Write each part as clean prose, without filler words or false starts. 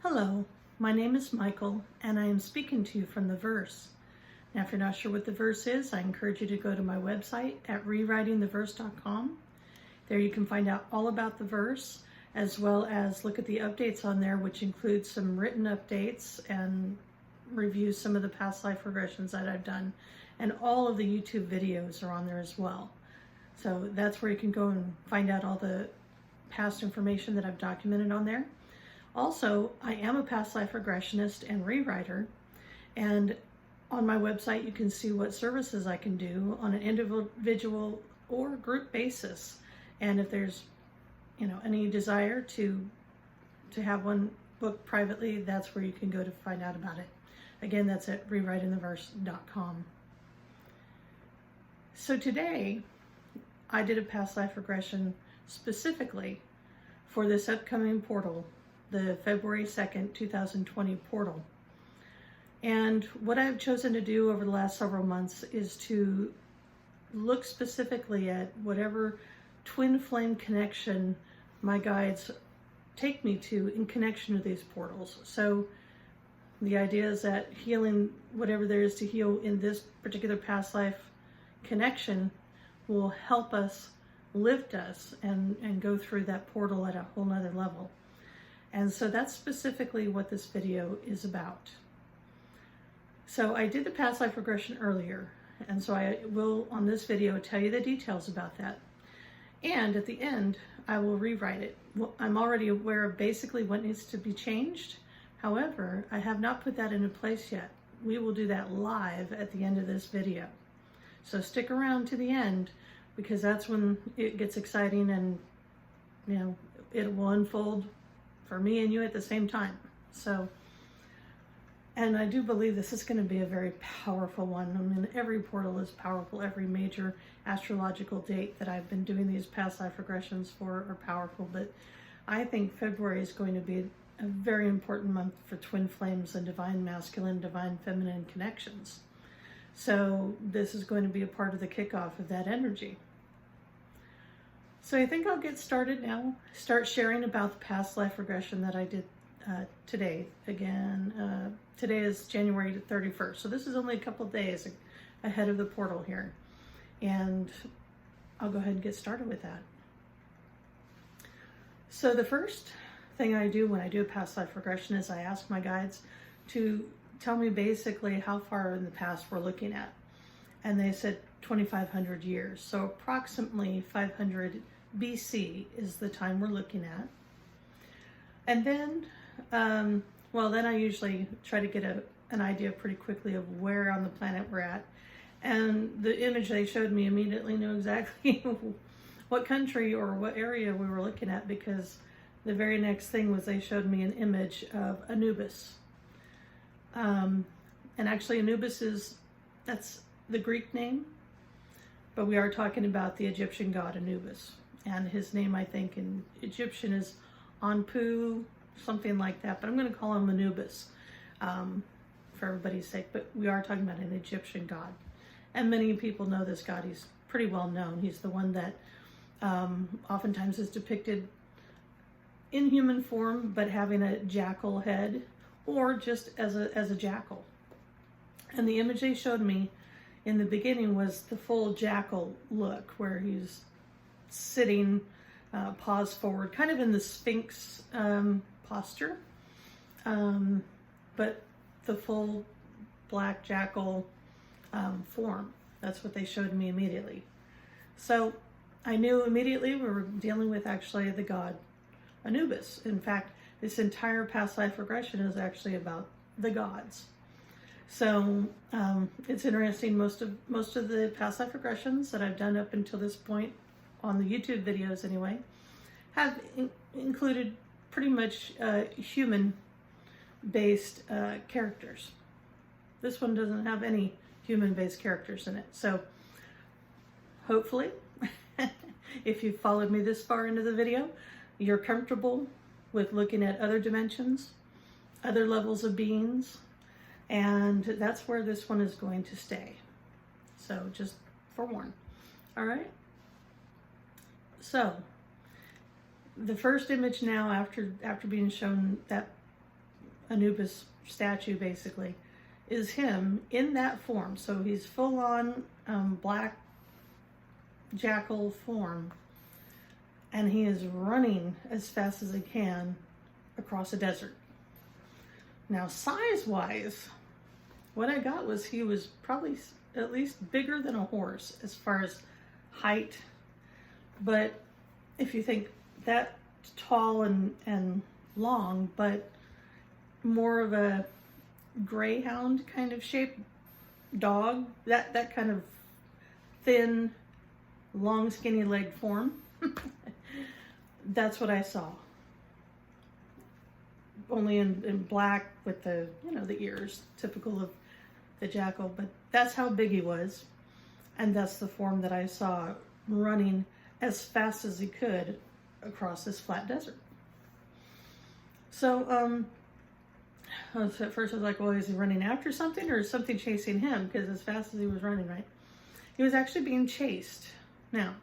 Hello, my name is Michael, and I am speaking to you from the Verse. Now, if you're not sure what the Verse is, I encourage you to go to my website at rewritingtheverse.com. There you can find out all about the Verse, as well as look at the updates on there, which include some written updates and review some of the past life regressions that I've done. And all of the YouTube videos are on there as well. So that's where you can go and find out all the past information that I've documented on there. Also, I am a past life regressionist and rewriter, and on my website you can see what services I can do on an individual or group basis. And if there's, any desire to have one booked privately, that's where you can go to find out about it. Again, that's at rewritingtheverse.com. So today, I did a past life regression specifically for this upcoming portal, the February 2nd, 2020 portal. And what I've chosen to do over the last several months is to look specifically at whatever twin flame connection my guides take me to in connection to these portals. So the idea is that healing whatever there is to heal in this particular past life connection will help us, lift us, and go through that portal at a whole nother level. And so that's specifically what this video is about. So I did the past life regression earlier, and so I will, on this video, tell you the details about that. And at the end, I will rewrite it. Well, I'm already aware of basically what needs to be changed. However, I have not put that into place yet. We will do that live at the end of this video. So stick around to the end, because that's when it gets exciting, and it will unfold for me and you at the same time. So, and I do believe this is going to be a very powerful one. I mean, every portal is powerful. Every major astrological date that I've been doing these past life regressions for are powerful. But I think February is going to be a very important month for twin flames and divine masculine, divine feminine connections. So this is going to be a part of the kickoff of that energy. So I think I'll get started now, start sharing about the past life regression that I did today. Again, today is January 31st, so this is only a couple days ahead of the portal here. And I'll go ahead and get started with that. So the first thing I do when I do a past life regression is I ask my guides to tell me basically how far in the past we're looking at. And they said 2,500 years. So approximately 500 BC is the time we're looking at. And then, then I usually try to get an idea pretty quickly of where on the planet we're at. And the image they showed me immediately knew exactly what country or what area we were looking at, because the very next thing was they showed me an image of Anubis. And actually Anubis that's the Greek name, but we are talking about the Egyptian god Anubis. And his name, I think, in Egyptian is Anpu, something like that, but I'm going to call him Anubis for everybody's sake. But we are talking about an Egyptian god. And many people know this god. He's pretty well known. He's the one that oftentimes is depicted in human form, but having a jackal head, or just as a jackal. And the image they showed me in the beginning was the full jackal look, where he's sitting, paws forward, kind of in the Sphinx posture, but the full black jackal form. That's what they showed me immediately. So I knew immediately we were dealing with actually the god Anubis. In fact, this entire past life regression is actually about the gods. So it's interesting. Most of the past life regressions that I've done up until this point, on the YouTube videos anyway, have included pretty much human-based characters. This one doesn't have any human-based characters in it. So hopefully, if you've followed me this far into the video, you're comfortable with looking at other dimensions, other levels of beings, and that's where this one is going to stay. So just forewarn. All right? So the first image now, after being shown that Anubis statue basically is him in that form. So he's full on black jackal form, and he is running as fast as he can across a desert. Now, size-wise, what I got was he was probably at least bigger than a horse as far as height. But if you think that tall and long, but more of a greyhound kind of shape dog, that kind of thin, long, skinny leg form, that's what I saw. Only in black with the, the ears, typical of the jackal, but that's how big he was. And that's the form that I saw running as fast as he could across this flat desert. So, at first I was like, well, is he running after something or is something chasing him? Because as fast as he was running, right? He was actually being chased. Now,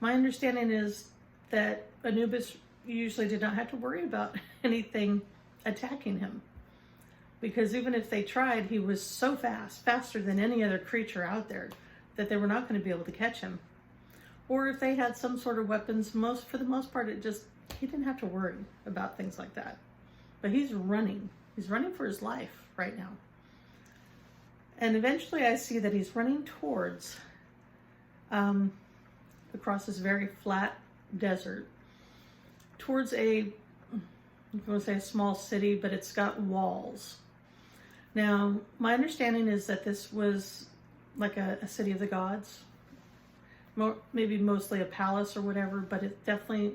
my understanding is that Anubis usually did not have to worry about anything attacking him. Because even if they tried, he was so fast, faster than any other creature out there, that they were not going to be able to catch him. Or if they had some sort of weapons, for the most part, he didn't have to worry about things like that. But he's running. He's running for his life right now. And eventually I see that he's running towards, across this very flat desert, towards I want to say a small city, but it's got walls. Now, my understanding is that this was like a city of the gods, maybe mostly a palace or whatever, but it definitely,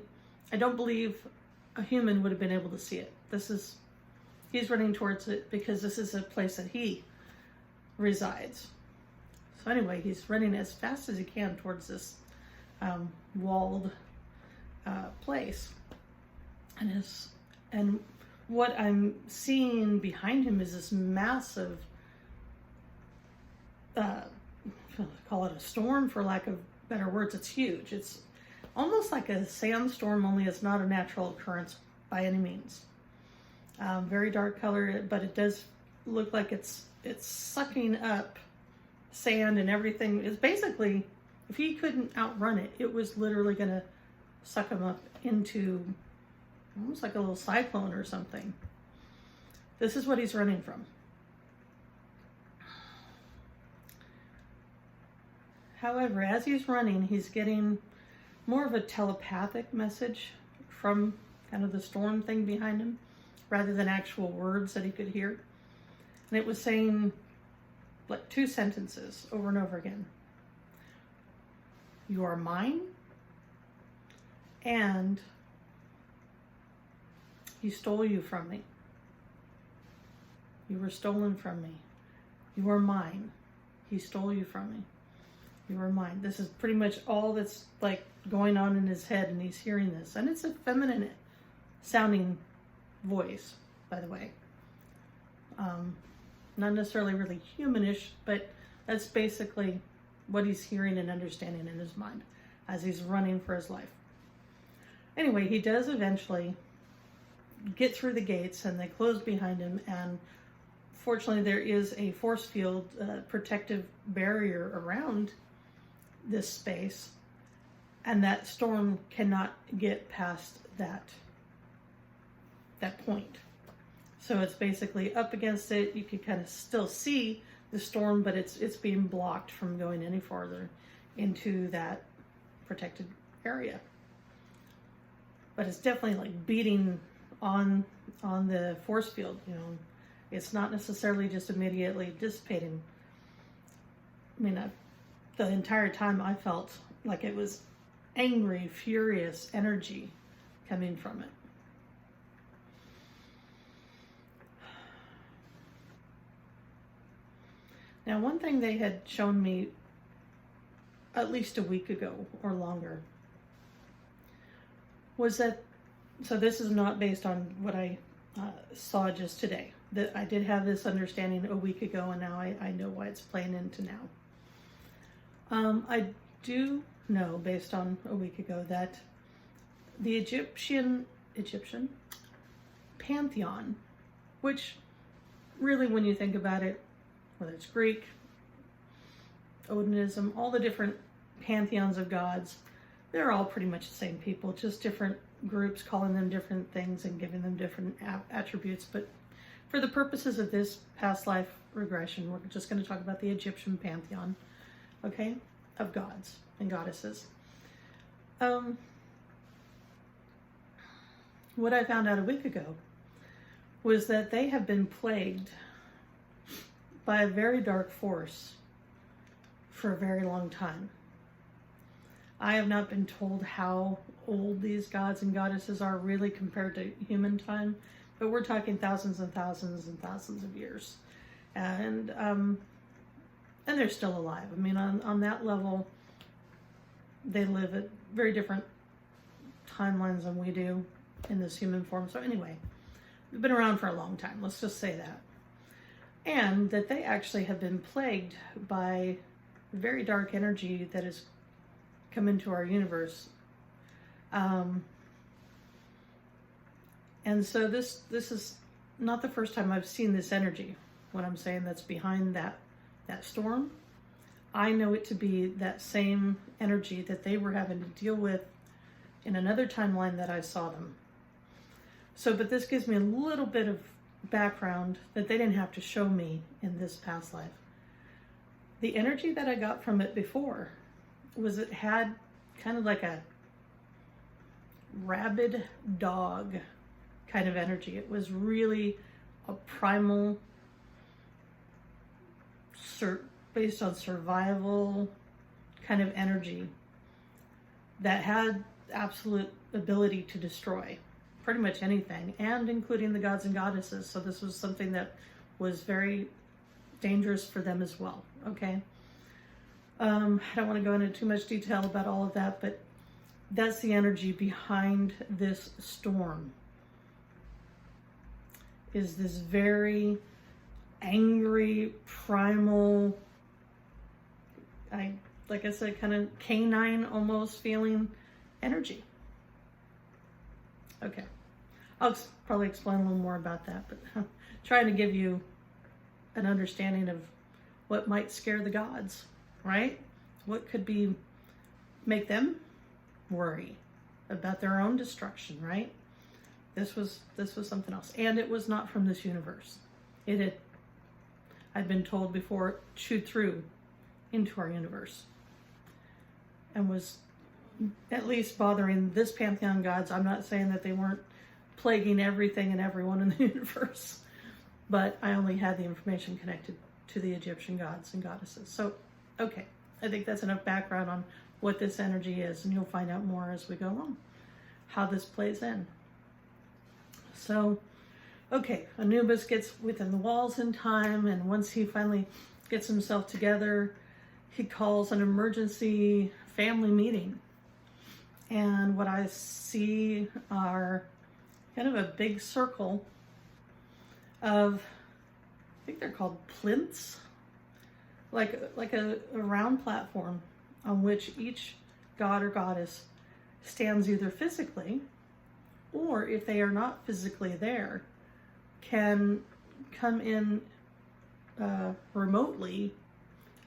I don't believe a human would have been able to see it. He's running towards it because this is a place that he resides. So anyway, he's running as fast as he can towards this walled place. And what I'm seeing behind him is this massive, call it a storm for lack of better words. It's huge. It's almost like a sandstorm, only it's not a natural occurrence by any means. Very dark color, but it does look like it's sucking up sand and everything. It's basically, if he couldn't outrun it, it was literally going to suck him up into almost like a little cyclone or something. This is what he's running from. However, as he's running, he's getting more of a telepathic message from kind of the storm thing behind him, rather than actual words that he could hear. And it was saying like 2 sentences over and over again. You are mine, and he stole you from me. You were stolen from me. You are mine. He stole you from me. You are mine. This is pretty much all that's like going on in his head, and he's hearing this. And it's a feminine sounding voice, by the way. Not necessarily really humanish, but that's basically what he's hearing and understanding in his mind as he's running for his life. Anyway, he does eventually get through the gates, and they close behind him, and fortunately there is a force field, protective barrier around this space, and that storm cannot get past that point. So it's basically up against it. You can kind of still see the storm, but it's being blocked from going any farther into that protected area. But it's definitely like beating on the force field, It's not necessarily just immediately dissipating. I mean, the entire time I felt like it was angry, furious energy coming from it. Now, one thing they had shown me at least a week ago or longer was that, so this is not based on what I saw just today, that I did have this understanding a week ago, and now I know why it's playing into now. I do know, based on a week ago, that the Egyptian pantheon which really, when you think about it, whether it's Greek, Odinism, all the different pantheons of gods, they're all pretty much the same people, just different groups calling them different things and giving them different attributes. But for the purposes of this past life regression, we're just going to talk about the Egyptian pantheon, okay, of gods and goddesses. What I found out a week ago was that they have been plagued by a very dark force for a very long time. I have not been told how old these gods and goddesses are really compared to human time, but we're talking thousands and thousands and thousands of years. And they're still alive. I mean, on that level, they live at very different timelines than we do in this human form. So anyway, they've been around for a long time, let's just say that. And that they actually have been plagued by very dark energy that has come into our universe. And so this is not the first time I've seen this energy. What I'm saying that's behind that storm, I know it to be that same energy that they were having to deal with in another timeline that I saw them. So, but this gives me a little bit of background that they didn't have to show me in this past life. The energy that I got from it before was it had kind of like a rabid dog kind of energy. It was really a primal, based on survival kind of energy that had absolute ability to destroy pretty much anything, and including the gods and goddesses. So this was something that was very dangerous for them as well, okay? I don't want to go into too much detail about all of that, but that's the energy behind this storm. Is this very angry, primal, like I said, kind of canine almost feeling energy. Okay, I'll probably explain a little more about that, but I'm trying to give you an understanding of what might scare the gods, right? What could make them worry about their own destruction, right? This was something else, and it was not from this universe. I'd been told before, chewed through into our universe, and was at least bothering this pantheon gods. I'm not saying that they weren't plaguing everything and everyone in the universe, but I only had the information connected to the Egyptian gods and goddesses. So, okay, I think that's enough background on what this energy is, and you'll find out more as we go along, how this plays in. So, okay, Anubis gets within the walls in time, and once he finally gets himself together, he calls an emergency family meeting. And what I see are kind of a big circle of, I think they're called plinths, like a round platform on which each god or goddess stands either physically, or if they are not physically there, can come in remotely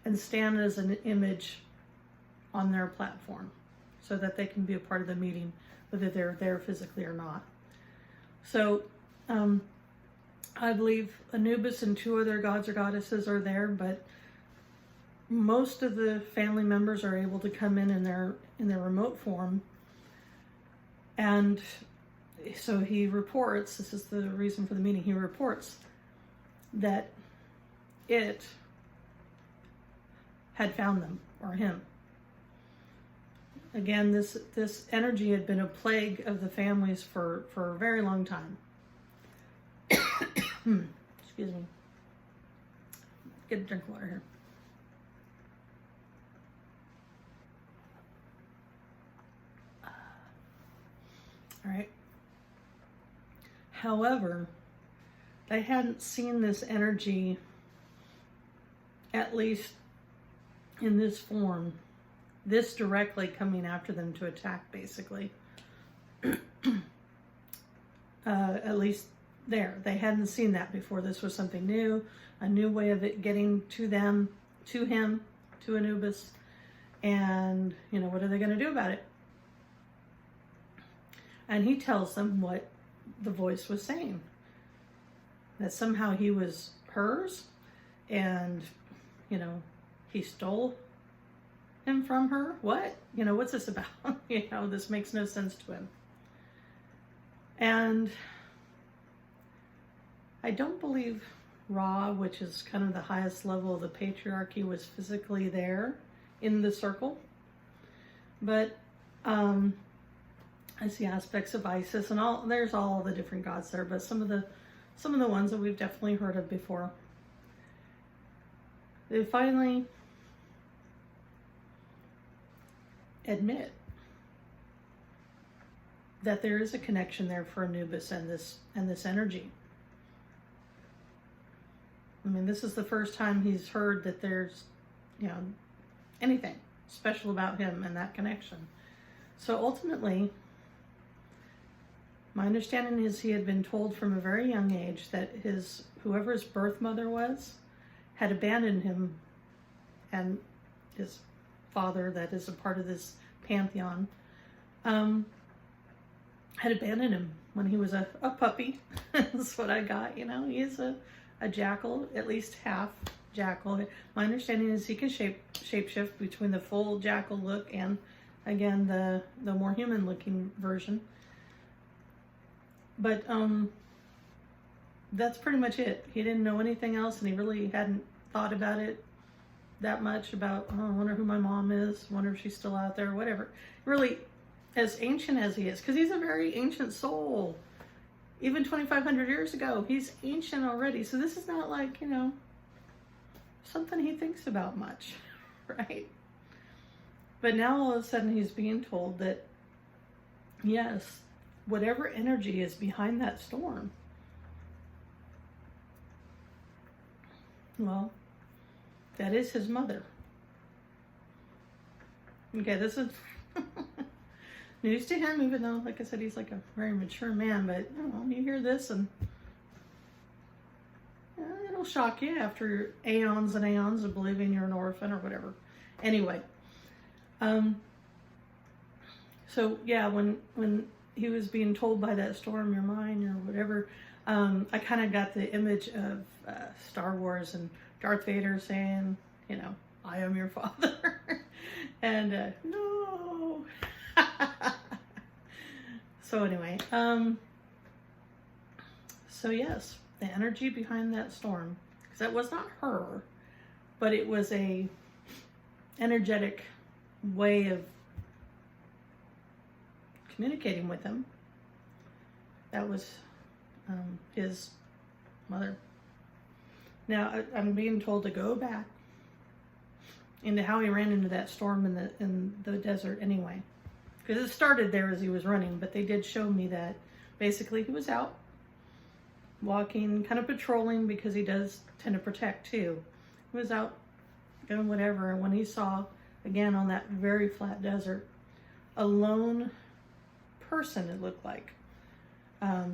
and stand as an image on their platform so that they can be a part of the meeting, whether they're there physically or not. So I believe Anubis and 2 other gods or goddesses are there, but most of the family members are able to come in their remote form. And so he reports, this is the reason for the meeting, he reports that it had found them, or him. Again, this energy had been a plague of the families for a very long time. Excuse me. Get a drink of water here. All right. However, they hadn't seen this energy, at least in this form, this directly coming after them to attack, basically. At least there. They hadn't seen that before. This was something new, a new way of it getting to them, to him, to Anubis. And, you know, what are they going to do about it? And he tells them what the voice was saying. That somehow he was hers and, you know, he stole him from her. What? You know, what's this about? You know, this makes no sense to him. And I don't believe Ra, which is kind of the highest level of the patriarchy, was physically there in the circle. But I see aspects of Isis and all. There's all the different gods there, but some of the ones that we've definitely heard of before. They finally admit that there is a connection there for Anubis and this energy. I mean, this is the first time he's heard that there's, you know, anything special about him and that connection. So ultimately, my understanding is he had been told from a very young age that whoever his birth mother was had abandoned him, and his father, that is a part of this pantheon, had abandoned him when he was a puppy. That's what I got, you know. He is a jackal, at least half jackal. My understanding is he can shapeshift between the full jackal look and, again, the more human looking version. But that's pretty much it. He didn't know anything else, and he really hadn't thought about it that much about, oh, I wonder who my mom is, wonder if she's still out there, whatever. Really, as ancient as he is, because he's a very ancient soul. Even 2,500 years ago, he's ancient already. So this is not like, you know, something he thinks about much, right? But now all of a sudden he's being told that, yes, whatever energy is behind that storm, well, that is his mother. Okay, this is news to him, even though, like I said, he's like a very mature man. But you know, you hear this and it'll shock you after aeons and aeons of believing you're an orphan or whatever. Anyway, so yeah, when he was being told by that storm, you're mine or whatever, I kind of got the image of Star Wars and Darth Vader saying, you know, I am your father. And no. So anyway, so yes, the energy behind that storm, because that was not her, but it was a energetic way of communicating with him. That was his mother. Now I'm being told to go back into how he ran into that storm in the desert anyway. Because it started there as he was running, but they did show me that basically he was out walking, kind of patrolling, because he does tend to protect too. He was out doing whatever, and when he saw, again, on that very flat desert, a lone person, it looked like,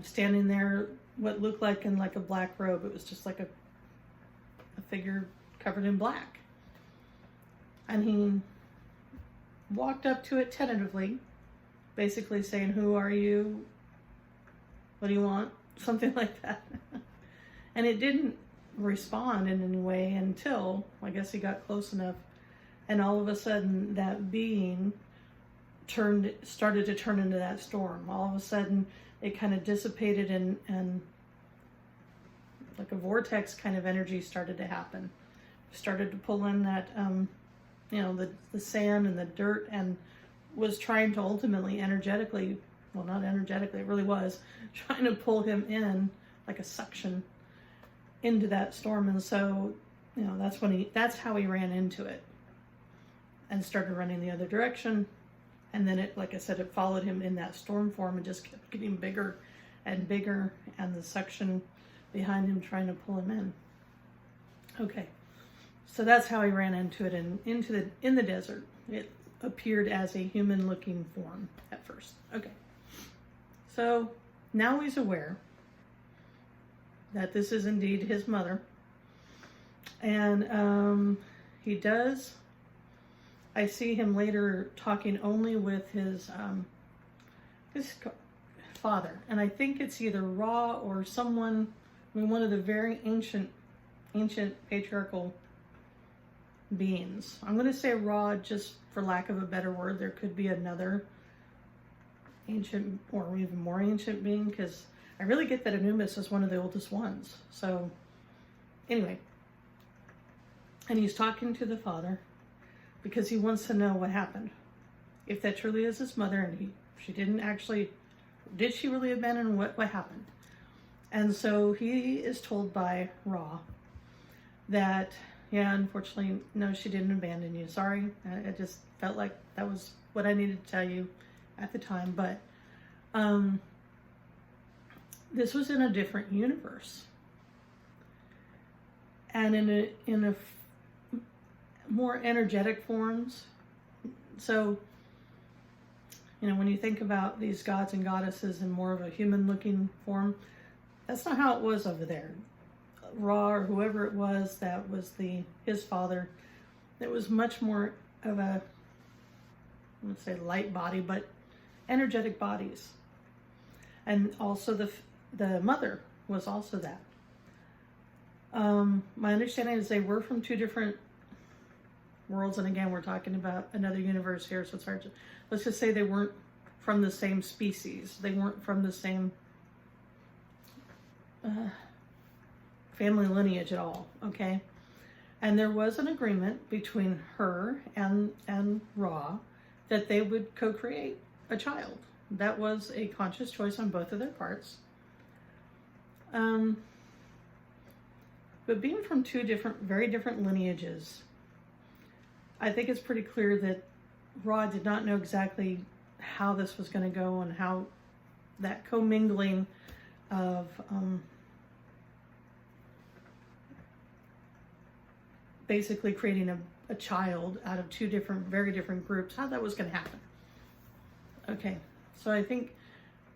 standing there, what looked like in like a black robe. It was just like a figure covered in black. And he walked up to it tentatively, basically saying, who are you? What do you want? Something like that. And it didn't respond in any way until, I guess, he got close enough. And all of a sudden, that being started to turn into that storm. All of a sudden, it kind of dissipated and like a vortex kind of energy started to happen. Started to pull in that, you know, the sand and the dirt, and was trying to ultimately energetically, well, not energetically, it really was, trying to pull him in like a suction into that storm. And so, you know, that's how he ran into it and started running the other direction. And then it, like I said, it followed him in that storm form and just kept getting bigger and bigger, and the suction behind him trying to pull him in. Okay. So that's how he ran into it, and in the desert. It appeared as a human-looking form at first. Okay. So now he's aware that this is indeed his mother. And he does, I see him later talking only with his father. And I think it's either Ra or someone, I mean, one of the very ancient patriarchal beings. I'm going to say Ra just for lack of a better word. There could be another ancient or even more ancient being, because I really get that Anubis is one of the oldest ones. So anyway, and he's talking to the father because he wants to know what happened. If that truly is his mother, and she didn't actually, did she really abandon what happened? And so he is told by Ra that, yeah, unfortunately, no, she didn't abandon you. Sorry. I just felt like that was what I needed to tell you at the time. But this was in a different universe. And in a more energetic forms. So, you know, when you think about these gods and goddesses in more of a human looking form, that's not how it was over there. Ra, or whoever it was that was his father, it was much more of a, I would say light body, but energetic bodies. And also the mother was also that. My understanding is they were from two different worlds, and again, we're talking about another universe here, so it's hard to, let's just say they weren't from the same species. They weren't from the same family lineage at all, okay? And there was an agreement between her and Ra that they would co-create a child. That was a conscious choice on both of their parts. But being from two very different lineages, I think it's pretty clear that Ra did not know exactly how this was going to go, and how that commingling of basically creating a child out of two very different groups, how that was going to happen. Okay, so I think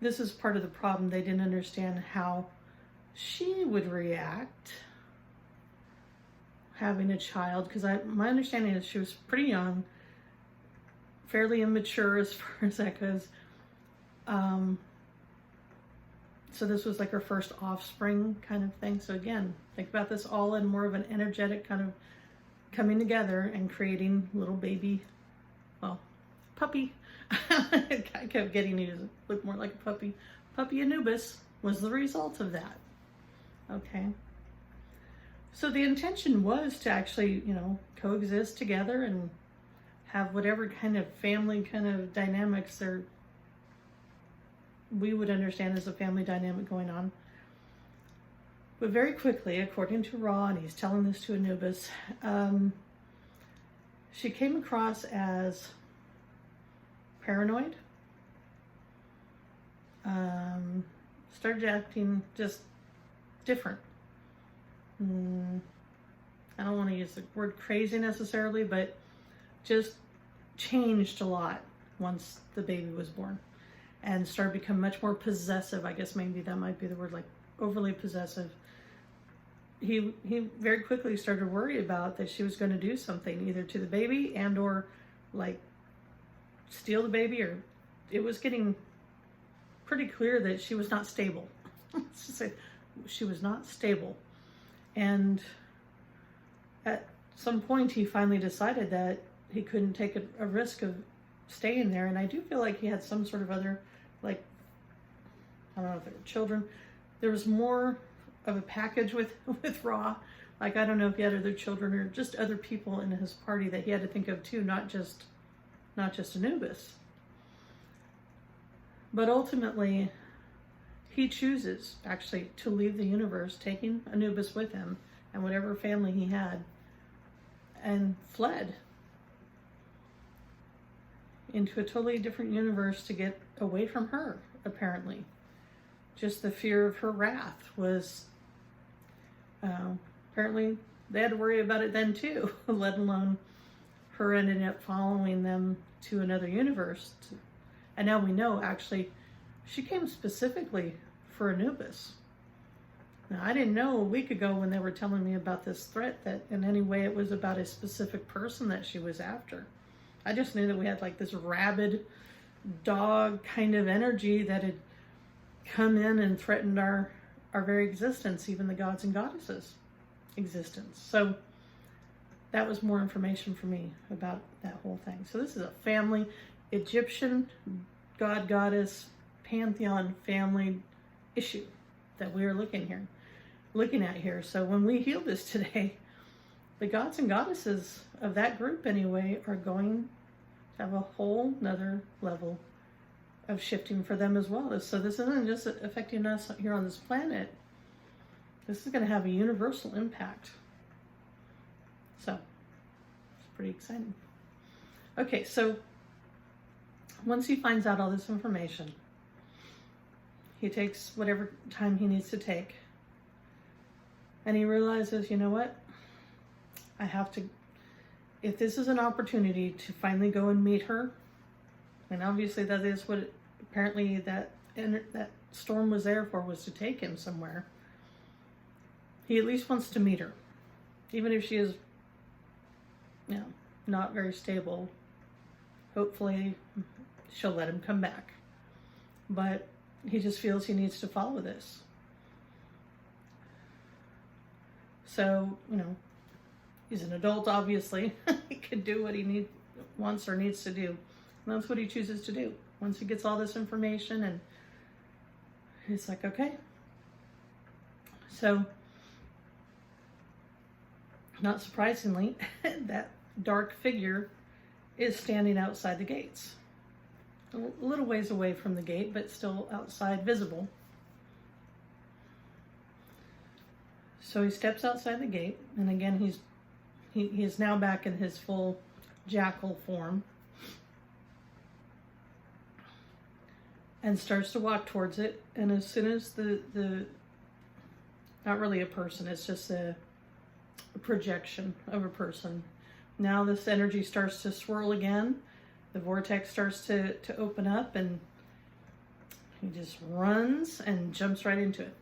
this is part of the problem. They didn't understand how she would react having a child, because my understanding is she was pretty young, fairly immature as far as that goes. So this was like her first offspring kind of thing. So again, think about this all in more of an energetic kind of coming together and creating little baby, well, puppy. I kept getting you to look more like a puppy. Puppy Anubis was the result of that. Okay. So the intention was to actually, you know, coexist together and have whatever kind of family kind of dynamics we would understand as a family dynamic going on. But very quickly, according to Ra, and he's telling this to Anubis, she came across as paranoid, started acting just different. I don't want to use the word crazy necessarily, but just changed a lot once the baby was born, and started to become much more possessive. I guess maybe that might be the word, like overly possessive. He very quickly started to worry about that she was going to do something either to the baby and or like steal the baby, or it was getting pretty clear that she was not stable. Let's just say she was not stable. And at some point he finally decided that he couldn't take a risk of staying there. And I do feel like he had some sort of other, like, I don't know if they were children. There was more of a package with Ra. Like, I don't know if he had other children or just other people in his party that he had to think of too, not just Anubis. But ultimately, he chooses actually to leave the universe, taking Anubis with him and whatever family he had, and fled into a totally different universe to get away from her, apparently. Just the fear of her wrath was, apparently they had to worry about it then too, let alone her ending up following them to another universe. And now we know, actually, she came specifically for Anubis. Now, I didn't know a week ago when they were telling me about this threat that in any way it was about a specific person that she was after. I just knew that we had like this rabid dog kind of energy that had come in and threatened our very existence, even the gods and goddesses' existence. So that was more information for me about that whole thing. So this is a family, Egyptian god, goddess, pantheon family issue that we are looking at here. So when we heal this today, the gods and goddesses of that group anyway are going to have a whole nother level of shifting for them as well. So this isn't just affecting us here on this planet. This is going to have a universal impact. So it's pretty exciting. Okay, so once he finds out all this information, he takes whatever time he needs to take, and he realizes, you know what? I have to, if this is an opportunity to finally go and meet her, and obviously that is what apparently that storm was there for, was to take him somewhere. He at least wants to meet her, even if she is, you know, not very stable. Hopefully she'll let him come back, but he just feels he needs to follow this. So, you know, he's an adult, obviously. He can do what he wants or needs to do. And that's what he chooses to do. Once he gets all this information, and he's like, okay. So, not surprisingly, that dark figure is standing outside the gates. A little ways away from the gate, but still outside, visible. So he steps outside the gate, and again, he is now back in his full jackal form, and starts to walk towards it. And as soon as the not really a person, it's just a projection of a person. Now this energy starts to swirl again. The vortex starts to open up, and he just runs and jumps right into it.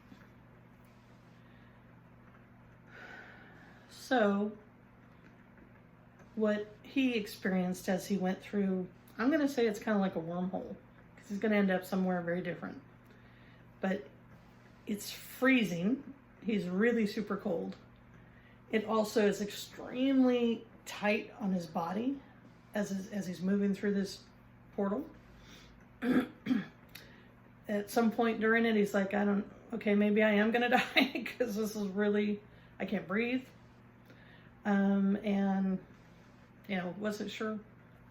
So what he experienced as he went through, I'm going to say it's kind of like a wormhole, because he's going to end up somewhere very different. But it's freezing. He's really super cold. It also is extremely tight on his body as he's moving through this portal. At some point during it, he's like, okay, maybe I am going to die, because this is really, I can't breathe. And, you know, wasn't sure.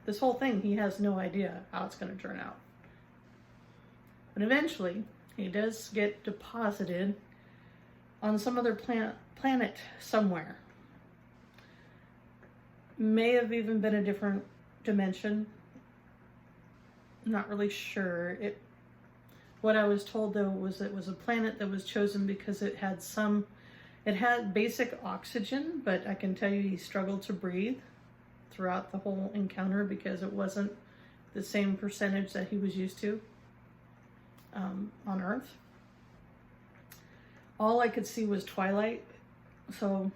This whole thing, he has no idea how it's going to turn out. But eventually, he does get deposited on some other planet somewhere. May have even been a different dimension. Not really sure. What I was told though was it was a planet that was chosen because it had basic oxygen, but I can tell you he struggled to breathe throughout the whole encounter because it wasn't the same percentage that he was used to on Earth. All I could see was twilight, so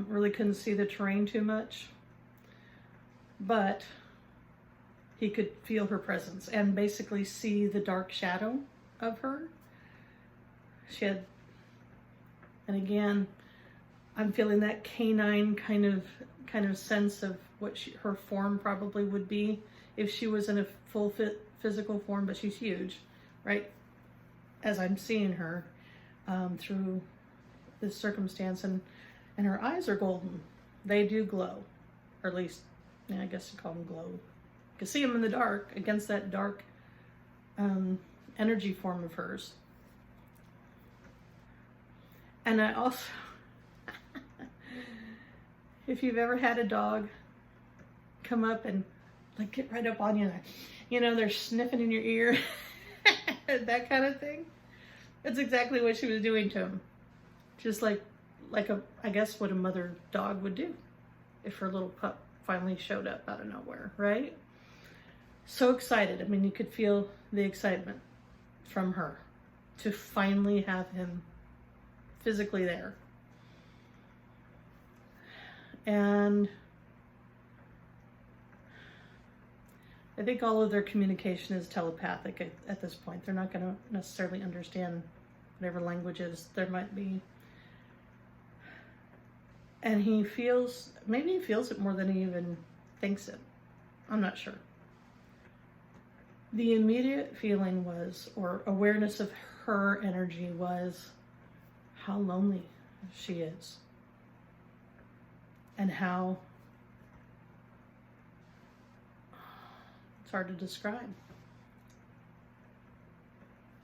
really couldn't see the terrain too much. But he could feel her presence and basically see the dark shadow of her. She had, and again, I'm feeling that canine kind of sense of what her form probably would be if she was in a full physical form, but she's huge, right? As I'm seeing her through this circumstance, and her eyes are golden. They do glow, or at least, yeah, I guess you call them glow. You can see them in the dark against that dark energy form of hers. And I also, if you've ever had a dog come up and like get right up on you, and, you know, they're sniffing in your ear, that kind of thing. That's exactly what she was doing to him. Just like I guess what a mother dog would do if her little pup finally showed up out of nowhere, right? So excited. I mean, you could feel the excitement from her to finally have him physically there. And I think all of their communication is telepathic at this point. They're not going to necessarily understand whatever languages there might be. And maybe he feels it more than he even thinks it. I'm not sure. The immediate feeling was, or awareness of her energy was, how lonely she is. And how, it's hard to describe.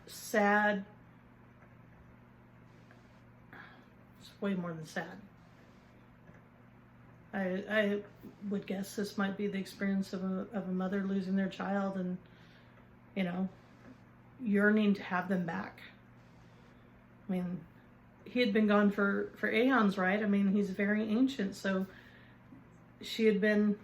Sad. It's way more than sad. I would guess this might be the experience of a mother losing their child and, you know, yearning to have them back. I mean, he had been gone for aeons, right? I mean, he's very ancient, so she had been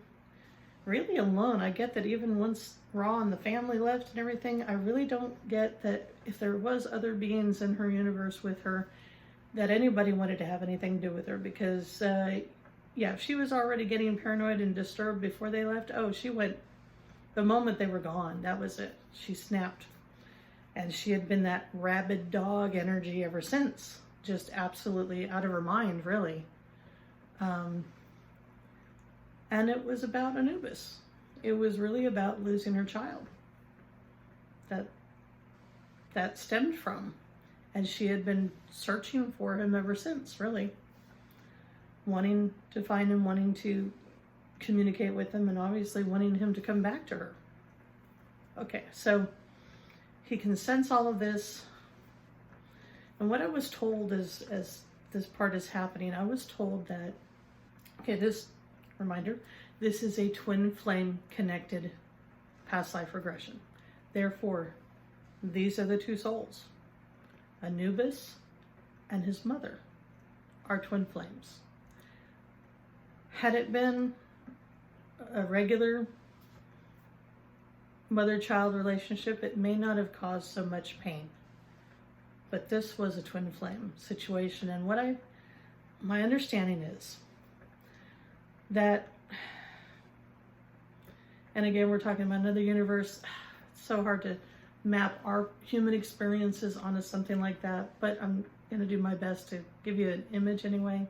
really alone. I get that even once Ra and the family left and everything, I really don't get that if there was other beings in her universe with her, that anybody wanted to have anything to do with her, because yeah, she was already getting paranoid and disturbed before they left. Oh, she went, the moment they were gone, that was it. She snapped. And she had been that rabid dog energy ever since. Just absolutely out of her mind, really. And it was about Anubis. It was really about losing her child. That stemmed from. And she had been searching for him ever since, really. Wanting to find him, wanting to communicate with him, and obviously wanting him to come back to her. Okay, so he can sense all of this. And what I was told as this part is happening, I was told that, okay, this reminder, this is a twin flame connected past life regression. Therefore, these are the two souls. Anubis and his mother are twin flames. Had it been a regular mother-child relationship, it may not have caused so much pain. But this was a twin flame situation, and my understanding is that, and again, we're talking about another universe. It's so hard to map our human experiences onto something like that, but I'm going to do my best to give you an image anyway.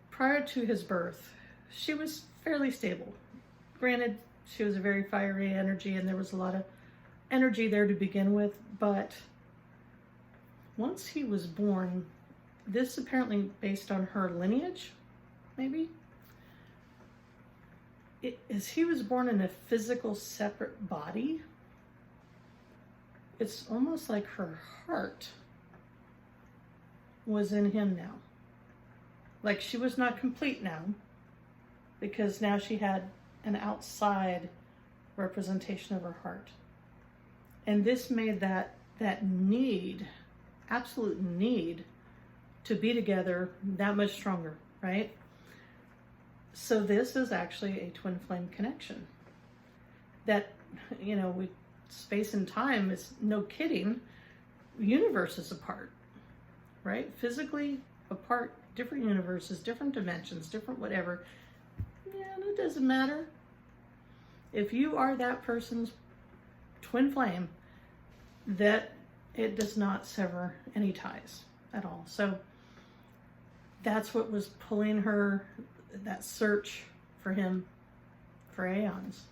Prior to his birth, she was fairly stable. Granted, she was a very fiery energy, and there was a lot of energy there to begin with, but once he was born, this apparently based on her lineage, maybe? As he was born in a physical separate body, it's almost like her heart was in him now. Like she was not complete now, because now she had an outside representation of her heart. And this made that need, absolute need to be together that much stronger, right? So this is actually a twin flame connection. That, you know, space and time is, no kidding, universes apart, right? Physically apart, different universes, different dimensions, different whatever. Yeah, it doesn't matter. If you are that person's twin flame, that it does not sever any ties at all. So that's what was pulling her, that search for him for aeons.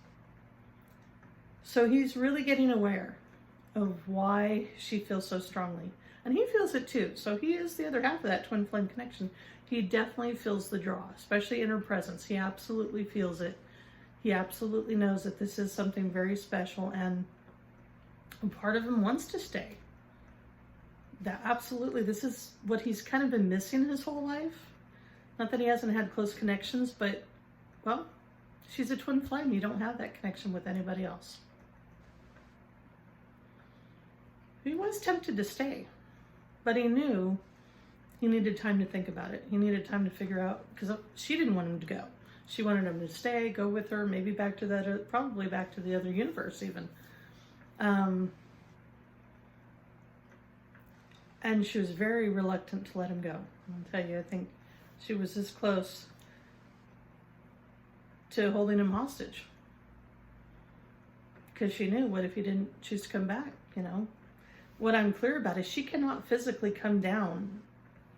So he's really getting aware of why she feels so strongly. And he feels it too. So he is the other half of that twin flame connection. He definitely feels the draw, especially in her presence. He absolutely feels it. He absolutely knows that this is something very special, and part of him wants to stay. That absolutely, this is what he's kind of been missing his whole life. Not that he hasn't had close connections, but, well, she's a twin flame. You don't have that connection with anybody else. He was tempted to stay, but he knew he needed time to think about it. He needed time to figure out, because she didn't want him to go. She wanted him to stay, go with her, maybe back to that, probably back to the other universe even. And she was very reluctant to let him go. I'll tell you, I think she was this close to holding him hostage. Because she knew, what if he didn't choose to come back, you know? What I'm clear about is she cannot physically come down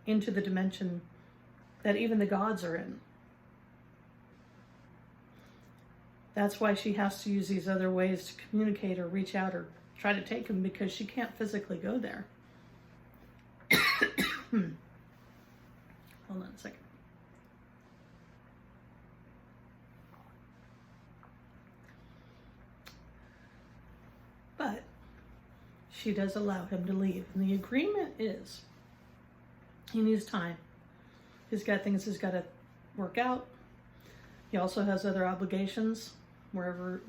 into the dimension that even the gods are in. That's why she has to use these other ways to communicate or reach out or try to take him, because she can't physically go there. Hold on a second. But she does allow him to leave. And the agreement is he needs time. He's got things he's got to work out. He also has other obligations, whatever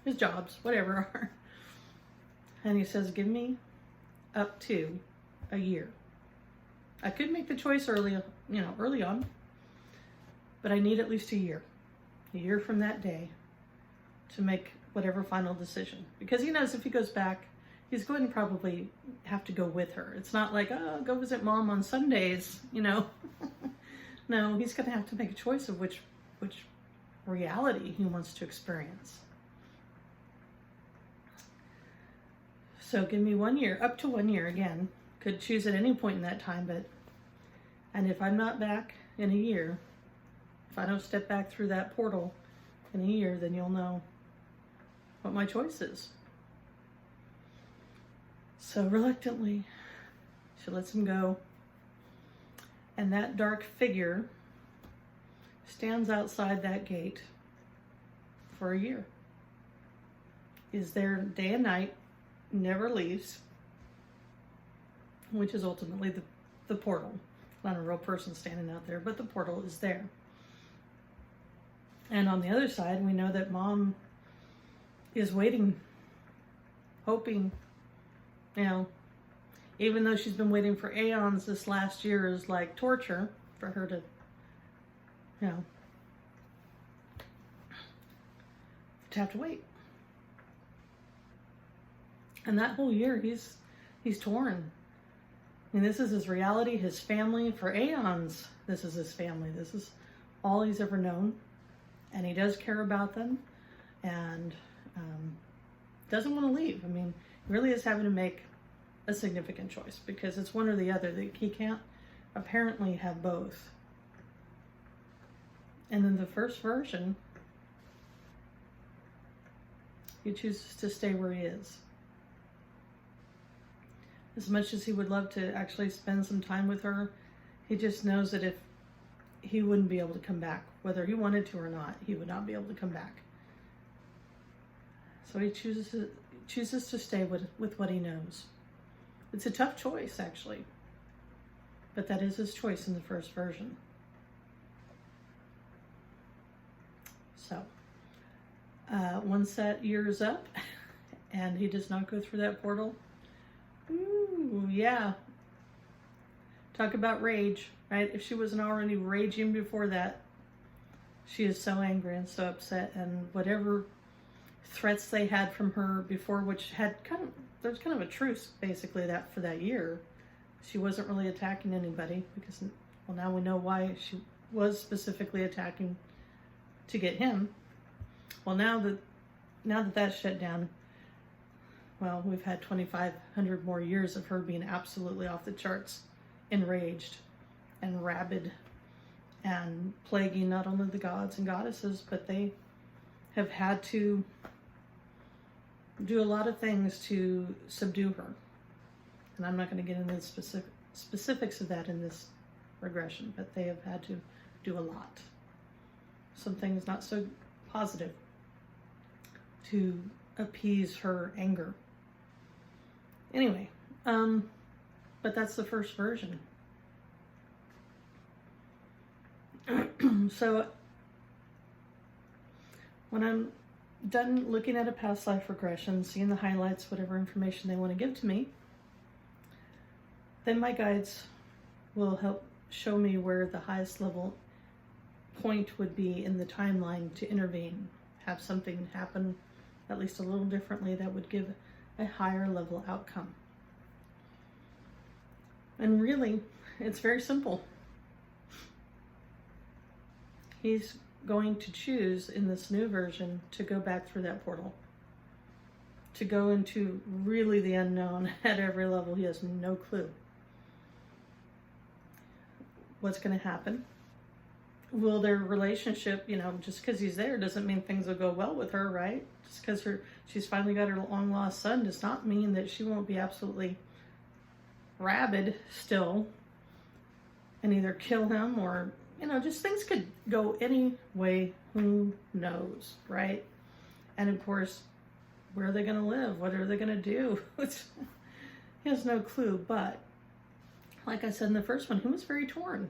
his jobs, whatever are. And he says, give me up to a year. I could make the choice early on, but I need at least a year from that day to make whatever final decision. Because he knows if he goes back, he's going to probably have to go with her. It's not like, oh, go visit mom on Sundays, you know. No, he's going to have to make a choice of which reality he wants to experience. So give me 1 year, up to 1 year again. Could choose at any point in that time, and if I'm not back in a year, if I don't step back through that portal in a year, then you'll know what my choice is. So reluctantly, she lets him go. And that dark figure stands outside that gate for a year. Is there day and night, never leaves, which is ultimately the portal. Not a real person standing out there, but the portal is there. And on the other side, we know that mom is waiting, hoping, you know, even though she's been waiting for aeons, this last year is like torture for her to, you know, to have to wait. And that whole year, he's torn. And this is his reality, his family. For aeons, this is his family. This is all he's ever known. And he does care about them. And doesn't want to leave. I mean, he really is having to make a significant choice, because it's one or the other. He can't apparently have both. And in the first version, he chooses to stay where he is. As much as he would love to actually spend some time with her, he just knows that if he wouldn't be able to come back, whether he wanted to or not, he would not be able to come back. So he chooses to stay with what he knows. It's a tough choice, actually, but that is his choice in the first version. So, once that year is up and he does not go through that portal, ooh, yeah. Talk about rage, right? If she wasn't already raging before that, she is so angry and so upset, and whatever threats they had from her before, which had there's kind of a truce basically that for that year. She wasn't really attacking anybody because, well, now we know why she was specifically attacking to get him. Well, now that that's shut down, well, we've had 2,500 more years of her being absolutely off the charts, enraged and rabid and plaguing not only the gods and goddesses, but they have had to do a lot of things to subdue her. And I'm not going to get into the specifics of that in this regression, but they have had to do a lot. Some things not so positive to appease her anger. Anyway, but that's the first version. So when I'm done looking at a past life regression, seeing the highlights, whatever information they want to give to me, then my guides will help show me where the highest level point would be in the timeline to intervene, have something happen at least a little differently that would give a higher level outcome. And really, it's very simple. He's going to choose in this new version to go back through that portal, to go into really the unknown at every level. He has no clue what's going to happen. Will their relationship, just because he's there doesn't mean things will go well with her, right? Just because she's finally got her long lost son does not mean that she won't be absolutely rabid still and either kill him or, just things could go any way, who knows, right? And of course, where are they going to live? What are they going to do? He has no clue, but like I said in the first one, he was very torn.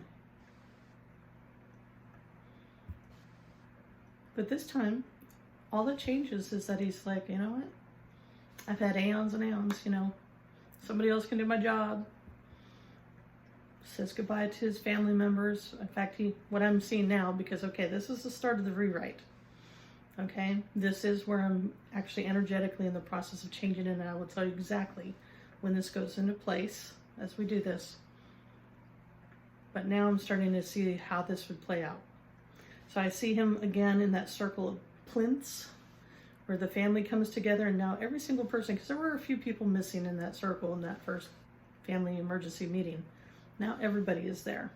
But this time, all that changes is that he's like, you know what? I've had aeons and aeons, somebody else can do my job. Says goodbye to his family members. In fact, what I'm seeing now, because, okay, this is the start of the rewrite. Okay, this is where I'm actually energetically in the process of changing it, and I will tell you exactly when this goes into place as we do this. But now I'm starting to see how this would play out. So I see him again in that circle of plinths where the family comes together, and now every single person, because there were a few people missing in that circle in that first family emergency meeting. Now everybody is there.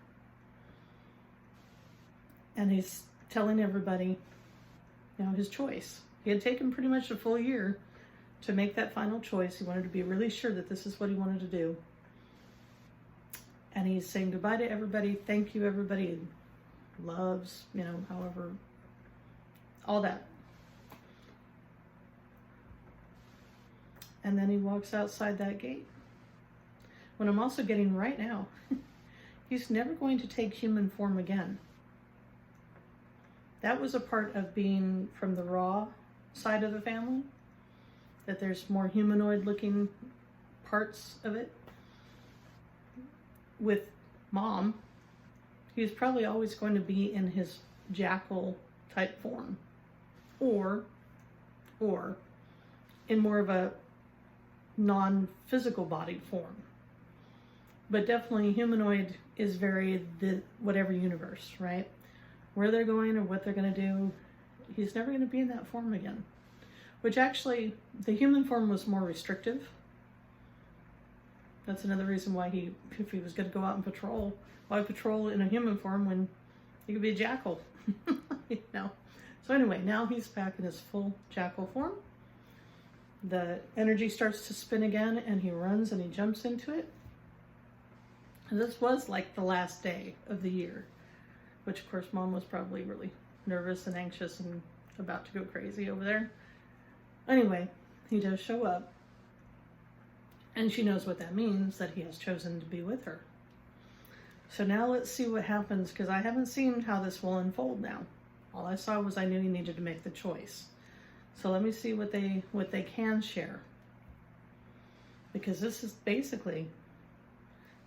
And he's telling everybody, his choice. He had taken pretty much a full year to make that final choice. He wanted to be really sure that this is what he wanted to do. And he's saying goodbye to everybody. Thank you, everybody. Loves, however, all that. And then he walks outside that gate. What I'm also getting right now, he's never going to take human form again. That was a part of being from the raw side of the family, that there's more humanoid looking parts of it. With Mom, he's probably always going to be in his jackal type form, or in more of a non-physical bodied form. But definitely humanoid is very the whatever universe, right? Where they're going or what they're going to do, he's never going to be in that form again. Which actually, the human form was more restrictive. That's another reason why if he was going to go out and patrol, why patrol in a human form when he could be a jackal? So anyway, now he's back in his full jackal form. The energy starts to spin again, and he runs and he jumps into it. And this was like the last day of the year, which of course Mom was probably really nervous and anxious and about to go crazy over there. Anyway, he does show up, and she knows what that means, that he has chosen to be with her. So now let's see what happens, because I haven't seen how this will unfold now. All I saw was I knew he needed to make the choice. So let me see what they can share. Because this is basically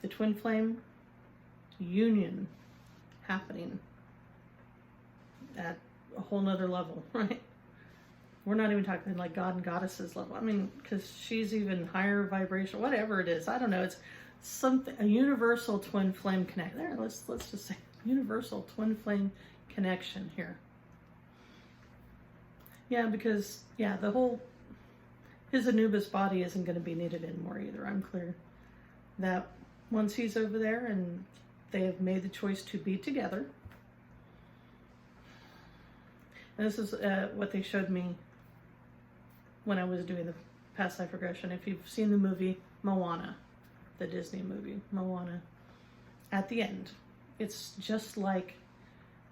the twin flame union happening at a whole nother level, right? We're not even talking like God and goddesses level. I mean, because she's even higher vibration, whatever it is. I don't know. It's something, a universal twin flame connect. There, let's just say universal twin flame connection here. Yeah, because the whole his Anubis body isn't going to be needed anymore either. I'm clear that once he's over there and they have made the choice to be together. And this is what they showed me when I was doing the past life regression. If you've seen the movie Moana, the Disney movie Moana, at the end, it's just like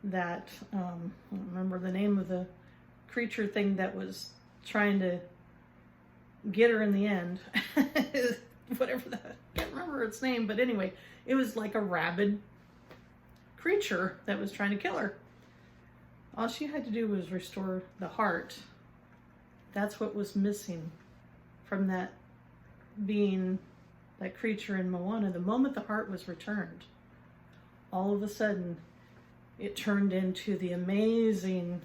that. I don't remember the name of the creature thing that was trying to get her in the end. Whatever that, I can't remember its name, but anyway, it was like a rabid creature that was trying to kill her. All she had to do was restore the heart. That's what was missing from that being, that creature in Moana. The moment the heart was returned, all of a sudden, it turned into the amazing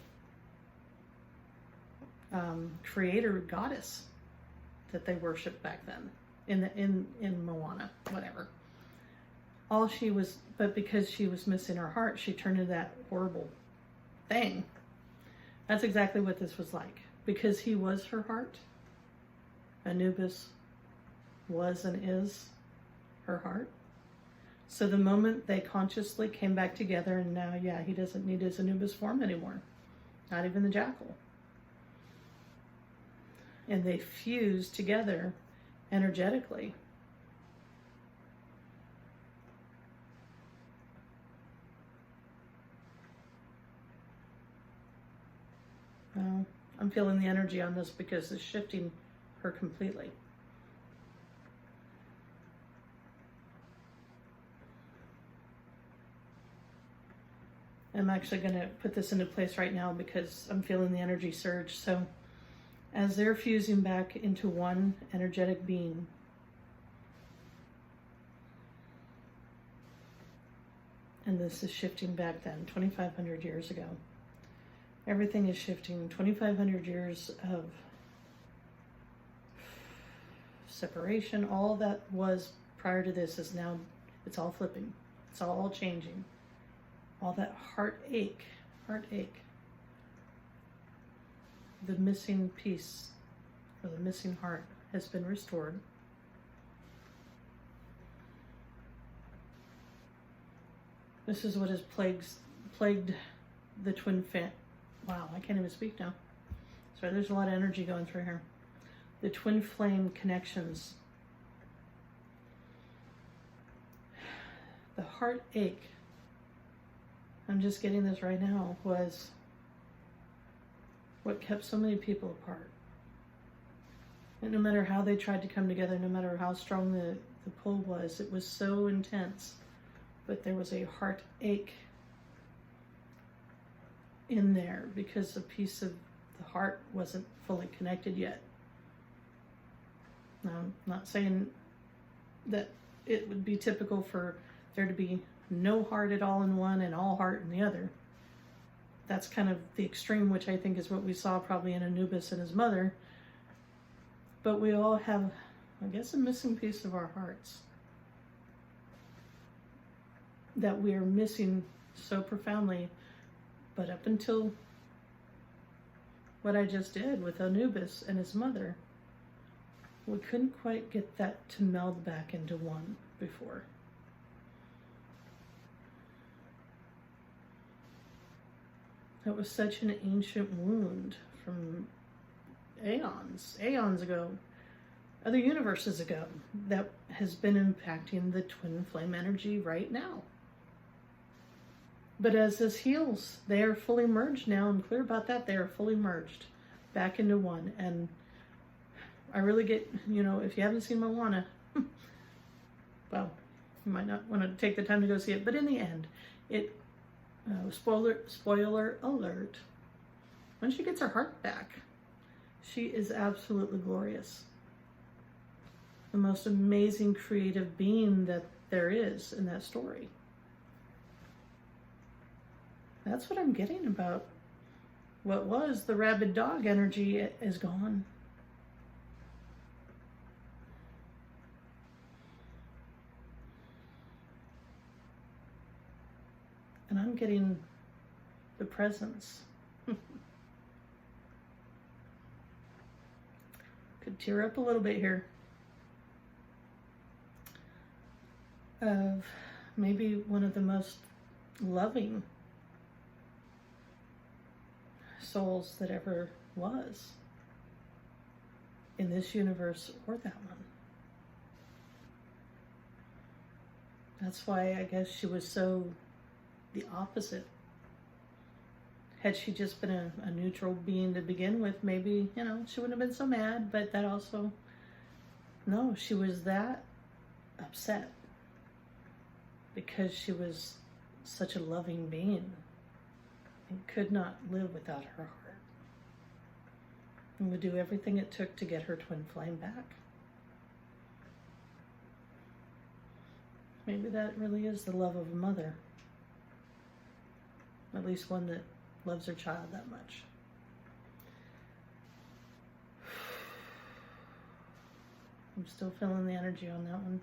creator goddess that they worshipped back then in Moana, whatever. But because she was missing her heart, she turned into that horrible thing. That's exactly what this was like. Because he was her heart, Anubis was and is her heart. So the moment they consciously came back together, and now, yeah, he doesn't need his Anubis form anymore. Not even the jackal. And they fused together energetically. Well, I'm feeling the energy on this because it's shifting her completely. I'm actually going to put this into place right now because I'm feeling the energy surge. So as they're fusing back into one energetic being, and this is shifting back then, 2,500 years ago. Everything is shifting. 2,500 years of separation, all that was prior to this is now, it's all flipping. It's all changing. All that heartache, the missing piece, or the missing heart, has been restored. This is what has plagued the twin flame. Wow, I can't even speak now. Sorry, there's a lot of energy going through here. The twin flame connections. The heartache, I'm just getting this right now, was what kept so many people apart. And no matter how they tried to come together, no matter how strong the pull was, it was so intense. But there was a heartache in there because a piece of the heart wasn't fully connected yet. Now, I'm not saying that it would be typical for there to be no heart at all in one and all heart in the other. That's kind of the extreme, which I think is what we saw probably in Anubis and his mother. But we all have, I guess, a missing piece of our hearts that we are missing so profoundly. But up until what I just did with Anubis and his mother, we couldn't quite get that to meld back into one before. That was such an ancient wound from aeons ago, other universes ago, that has been impacting the twin flame energy right now. But as this heals, they are fully merged now. I'm clear about that. They are fully merged back into one. And I really get, if you haven't seen Moana, well, you might not want to take the time to go see it. But in the end, spoiler alert, when she gets her heart back, she is absolutely glorious. The most amazing creative being that there is in that story. That's what I'm getting about what was the rabid dog energy is gone. And I'm getting the presence. Could tear up a little bit here. Of maybe one of the most loving souls that ever was in this universe or that one. That's why I guess she was so the opposite. Had she just been a neutral being to begin with, maybe, she wouldn't have been so mad, but that also, no, she was that upset because she was such a loving being and could not live without her heart, and would do everything it took to get her twin flame back. Maybe that really is the love of a mother, at least one that loves her child that much. I'm still feeling the energy on that one.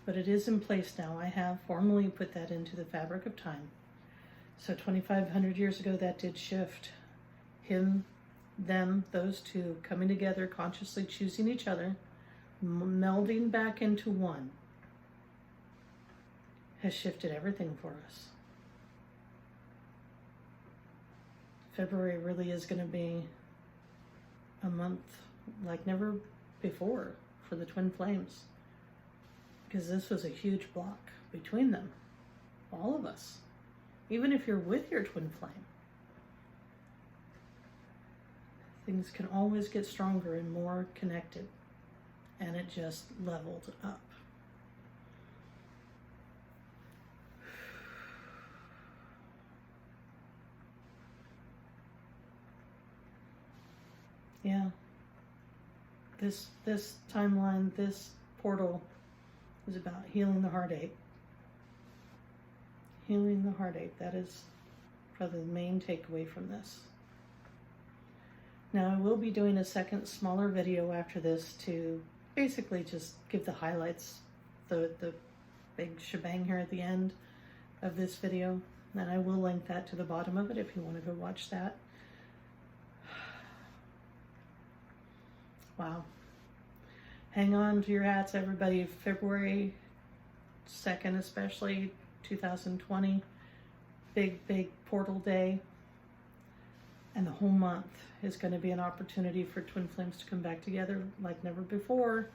but it is in place now. I have formally put that into the fabric of time. So 2,500 years ago, that did shift. Him, them, those two coming together, consciously choosing each other, melding back into one, has shifted everything for us. February really is going to be a month like never before for the twin flames, because this was a huge block between them, all of us. Even if you're with your twin flame, things can always get stronger and more connected, and it just leveled up. Yeah, this timeline, this portal is about healing the heartache. Healing the heartache, that is probably the main takeaway from this. Now I will be doing a second smaller video after this to basically just give the highlights, the big shebang here at the end of this video. And I will link that to the bottom of it if you want to go watch that. Wow. Hang on to your hats, everybody. February 2nd, especially 2020, big portal day. And the whole month is going to be an opportunity for twin flames to come back together like never before.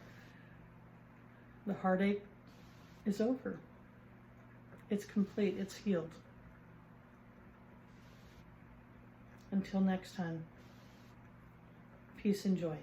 The heartache is over. It's complete. It's healed. Until next time, peace and joy.